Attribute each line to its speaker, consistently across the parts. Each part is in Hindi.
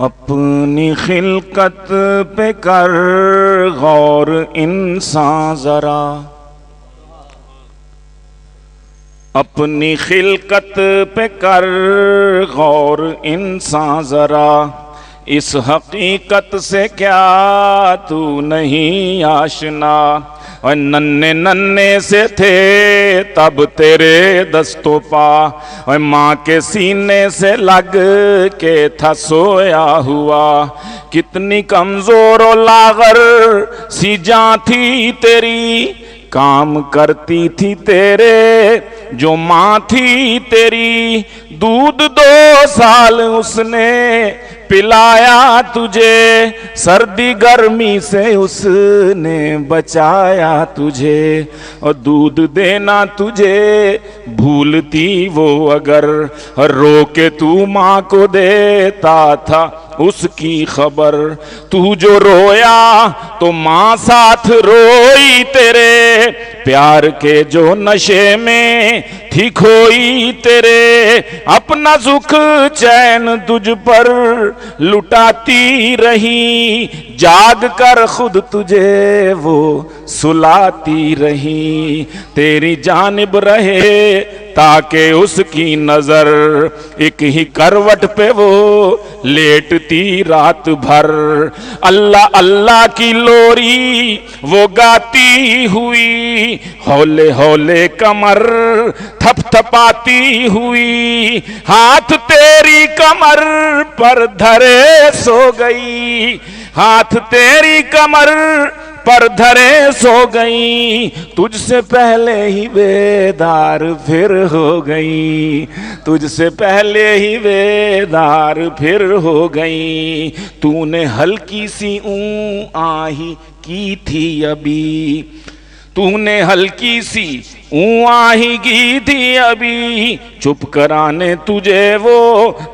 Speaker 1: अपनी खिलकत पे कर गौर इंसान जरा, अपनी खिलकत पे कर गौर इंसान जरा, इस हकीकत से क्या तू नहीं आशना। और नन्हे नन्हे से थे तब तेरे दस्तों पा, और माँ के सीने से लग के था सोया हुआ। कितनी कमजोर और लागर सी जान थी तेरी, काम करती थी तेरे जो माँ थी तेरी। दूध 2 साल उसने पिलाया तुझे, सर्दी गर्मी से उसने बचाया तुझे। और दूध देना तुझे भूलती वो अगर, रो के तू माँ को देता था उसकी खबर। तू जो रोया तो माँ साथ रोई तेरे, प्यार के जो नशे में थी खोई तेरे। अपना सुख चैन तुझ पर लुटाती रही, जाग कर खुद तुझे वो सुलाती रही। तेरी जानिब रहे ताकि उसकी नजर, एक ही करवट पे वो लेटती रात भर। अल्लाह अल्लाह की लोरी वो गाती हुई, हौले हौले कमर थपथपाती हुई। हाथ तेरी कमर पर धरे सो गई, हाथ तेरी कमर पर धरे सो गई। तुझसे पहले ही बेदार फिर हो गई, तुझसे पहले ही बेदार फिर हो गई। तूने हल्की सी आही की थी अभी, तूने हल्की सी आही की थी अभी। चुप कराने तुझे वो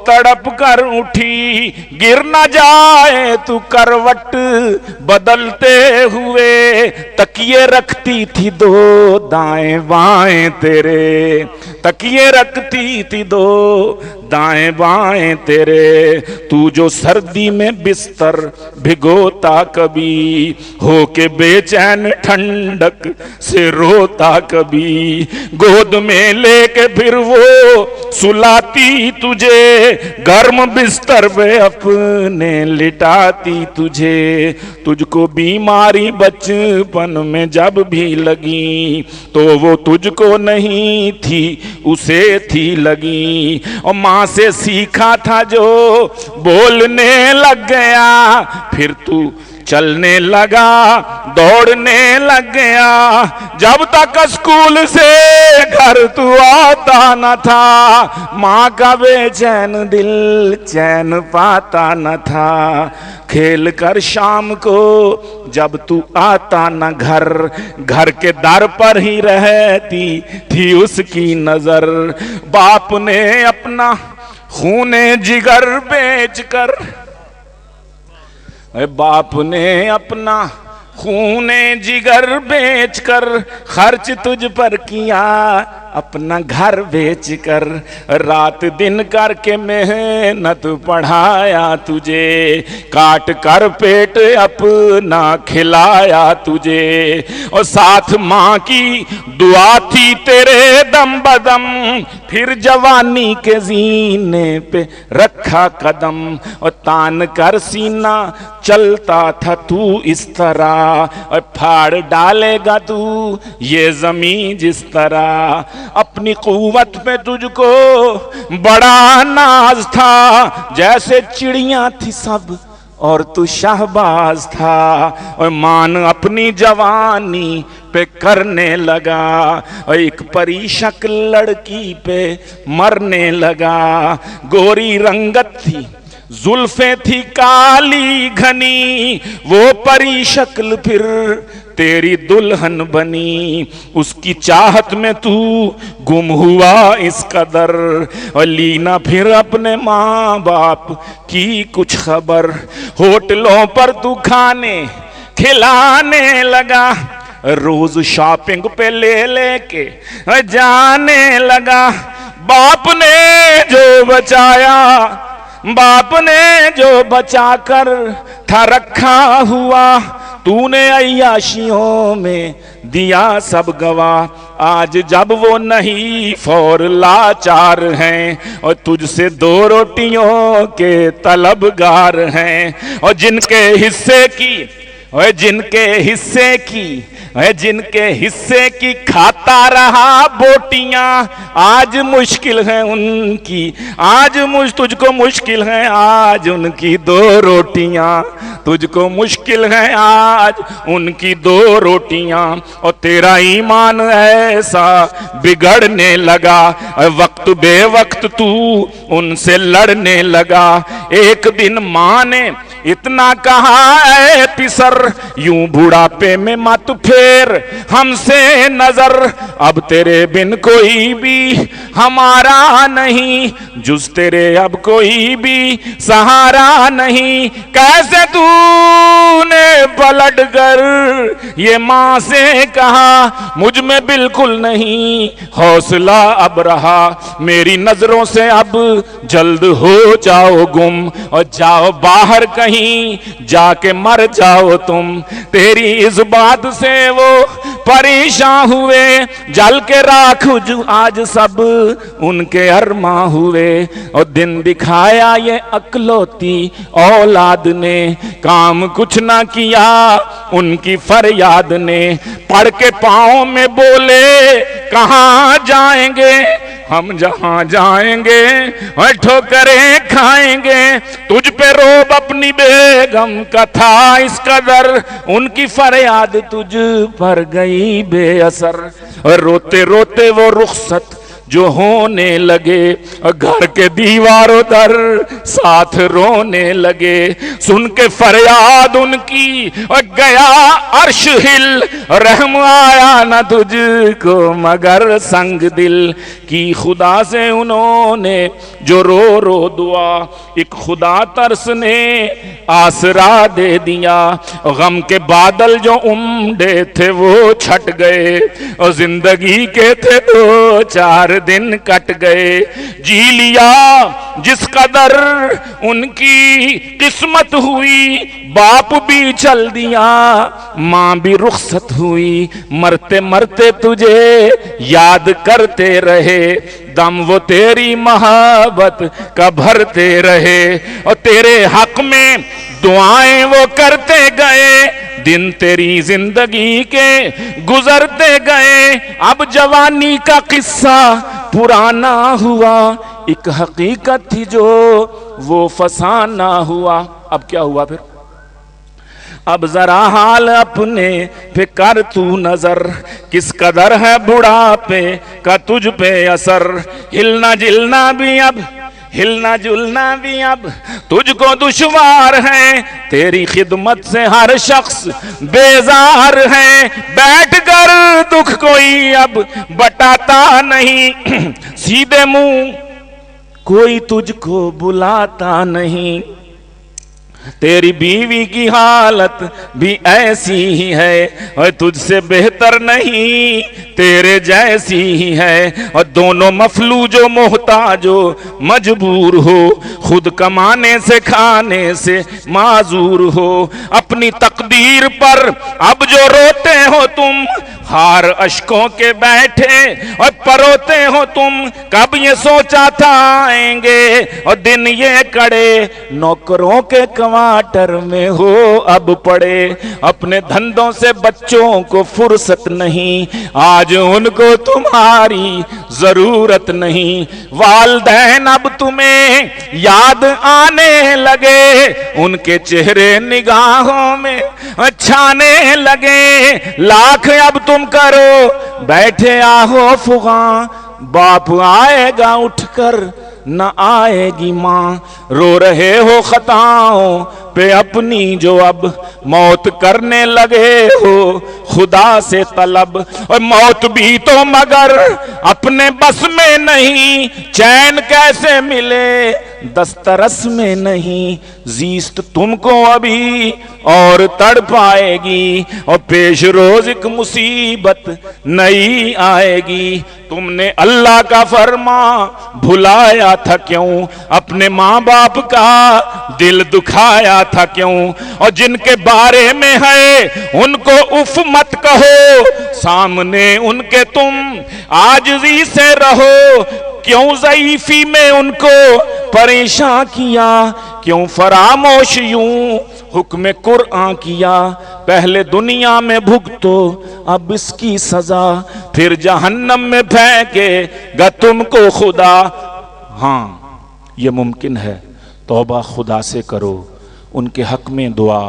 Speaker 1: तड़प कर उठी, गिर न जाए तू करवट बदलते हुए। तकिए रखती थी 2 दाएं बाएं तेरे, तकिए रखती थी 2 दाएं बाएं तेरे। तू जो सर्दी में बिस्तर भिगोता कभी, होके बेचैन ठंडक से रोता कभी। गोद में लेके फिर वो सुलाती तुझे, गर्म बिस्तर पे अपने लिटाती तुझे। तुझको बीमारी बचपन में जब भी लगी, तो वो तुझको नहीं थी उसे थी लगी। और माँ से सीखा था जो बोलने लग गया, फिर तू चलने लगा दौड़ने लग गया। जब तक स्कूल से घर तू आता न था, माँ का बेचैन दिल चैन पाता न था। खेल कर शाम को जब तू आता न घर, घर के दर पर ही रहती थी उसकी नजर। बाप ने अपना खूने जिगर बेचकर, बाप ने अपना खूने जिगर बेचकर खर्च तुझ पर किया, अपना घर बेचकर। रात दिन करके मेहनत पढ़ाया तुझे, काट कर पेट अपना खिलाया तुझे। और साथ माँ की दुआ थी तेरे दम बदम, फिर जवानी के जीने पे रखा कदम। और तान कर सीना चलता था तू इस तरह, और फाड़ डालेगा तू ये जमीन जिस तरह। अपनी कुव्वत पे तुझको बड़ा नाज था, जैसे चिड़ियां थी सब और तू शाहबाज था। और मान अपनी जवानी पे करने लगा, और एक परी शक्ल लड़की पे मरने लगा। गोरी रंगत थी, जुल्फे थी काली घनी, वो परी शक्ल फिर तेरी दुल्हन बनी। उसकी चाहत में तू गुम हुआ इस कदर, और लीना फिर अपने माँ बाप की कुछ खबर। होटलों पर तू खाने खिलाने लगा, रोज शॉपिंग पे ले लेके जाने लगा। बाप ने जो बचाया बाप ने जो बचाकर था रखा हुआ, तूने अय्याशियों में दिया सब गवाह। आज जब वो नहीं फौर लाचार हैं और तुझसे 2 रोटियों के तलबगार हैं, और जिनके हिस्से की खाता रहा बोटियां, आज मुश्किल है उनकी, तुझको मुश्किल है आज उनकी 2 रोटियां, तुझको मुश्किल है आज उनकी 2 रोटियां। और तेरा ईमान ऐसा बिगड़ने लगा, वक्त बेवक्त तू उनसे लड़ने लगा। एक दिन माँ ने इतना कहा, ऐ पिसर यूं बुढ़ापे में मत फेर हमसे नजर, अब तेरे बिन कोई भी हमारा नहीं, जुस तेरे अब कोई भी सहारा नहीं। कैसे तूने पलट कर ये माँ से कहा, मुझ में बिल्कुल नहीं हौसला अब रहा, मेरी नजरों से अब जल्द हो जाओ गुम, और जाओ बाहर कहीं जाके मर जाओ तुम। तेरी इस बात से वो परेशान हुए, जल के राख आज सब उनके अरमा हुए। और दिन दिखाया ये अकलौती औलाद ने, काम कुछ ना किया उनकी फरियाद ने। पढ़ के पाँव में बोले कहाँ जाएंगे हम, जहां जाएंगे और ठोकरें खाएंगे। तुझ पे रोब अपनी बेगम का था इस कदर, उनकी फरियाद तुझ पर गई बेअसर। और रोते रोते वो रुखसत जो होने लगे, घर के दीवारों दर साथ रोने लगे। सुन के फरियाद उनकी और गया अर्श हिल, रहम आया न तुझको मगर संग दिल की। खुदा से उन्होंने जो रो रो दुआ, एक खुदा तरस ने आसरा दे दिया। गम के बादल जो उमड़े थे वो छट गए, और जिंदगी के थे 2-4 दिन कट गए। जी लिया जिस कदर उनकी किस्मत हुई, बाप भी चल दिया माँ भी रुखसत हुई। मरते मरते तुझे याद करते रहे, दम वो तेरी मोहब्बत का भरते रहे। और तेरे हक में दुआएं वो करते गए, दिन तेरी जिंदगी के गुजरते गए। अब जवानी का किस्सा पुराना हुआ, एक हकीकत थी जो वो फसाना हुआ। अब क्या हुआ फिर? अब जरा हाल अपने पे कर तू नजर, किस कदर है बुढ़ापे का तुझ पे असर। हिलना जुलना भी अब तुझको दुश्वार है, तेरी खिदमत से हर शख्स बेजार है। बैठ कर दुख कोई अब बटाता नहीं, सीधे मुंह कोई तुझको बुलाता नहीं। तेरी बीवी की हालत भी ऐसी ही है, और तुझसे बेहतर नहीं तेरे जैसी ही है। और दोनों मफलूजो मोहताजो मजबूर हो, खुद कमाने से खाने से माजूर हो। अपनी तकदीर पर अब जो रोते हो तुम, हार अश्कों के बैठे और परोते हो तुम। कब ये सोचा था आएंगे और दिन ये कड़े, नौकरों के क्वार्टर में हो अब पड़े। अपने धंधों से बच्चों को फुर्सत नहीं, आज उनको तुम्हारी जरूरत नहीं। वालिदैन अब तुम्हें याद आने लगे, उनके चेहरे निगाहों में छाने लगे। लाख अब तुम करो बैठे आहो फुगा, बाप आएगा उठकर न आएगी माँ। रो रहे हो खताओं पे अपनी जो अब, मौत करने लगे हो खुदा से तलब। और मौत भी तो मगर अपने बस में नहीं, चैन कैसे मिले दस्तरस में नहीं, जीस्त तुमको अभी और तड़ पाएगी, और पेश रोज एक मुसीबत नई आएगी। तुमने अल्लाह का फरमा भुलाया था क्यों, अपने माँ बाप का दिल दुखाया था क्यों, और जिनके बारे में है उनको उफ मत कहो, सामने उनके तुम आजिज़ी से रहो। क्यों ज़ईफ़ी में उनको परेशान किया, क्यों फरामोश यूं हुक्म कुरआन किया। पहले दुनिया में भुगतो अब इसकी सजा, फिर जहन्नम में फेंकेगा तुमको खुदा। हाँ ये मुमकिन है, तौबा खुदा से करो, उनके हक में दुआ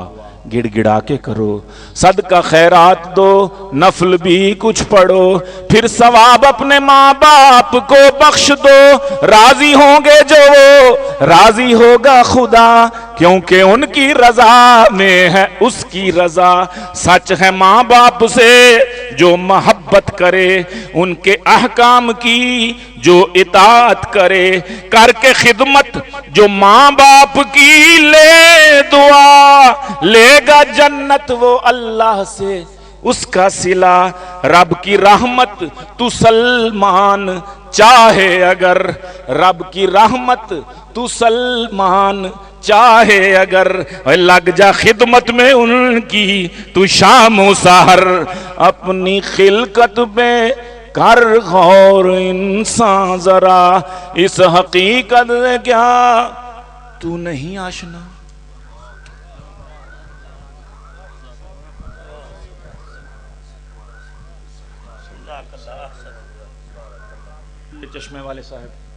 Speaker 1: गिड़गिड़ा के करो, सदका खैरात दो, नफल भी कुछ पढ़ो, फिर सवाब अपने माँ बाप को बख्श दो। राजी होंगे जो वो राजी होगा खुदा, क्योंकि उनकी रजा में है उसकी रजा। सच है माँ बाप से जो मोहब्बत करे, उनके अहकाम की जो इताअत करे, करके खिदमत जो माँ बाप की ले दुआ, लेगा जन्नत वो अल्लाह से उसका सिला। रब की रहमत तू सलमान चाहे अगर, रब की रहमत तू सलमान चाहे अगर, लग जा खिदमत में उनकी तू शाम सहर। अपनी खिलकत पे कर गौर इंसान जरा, इस हकीकत से क्या तू नहीं आशना। चश्मे वाले साहब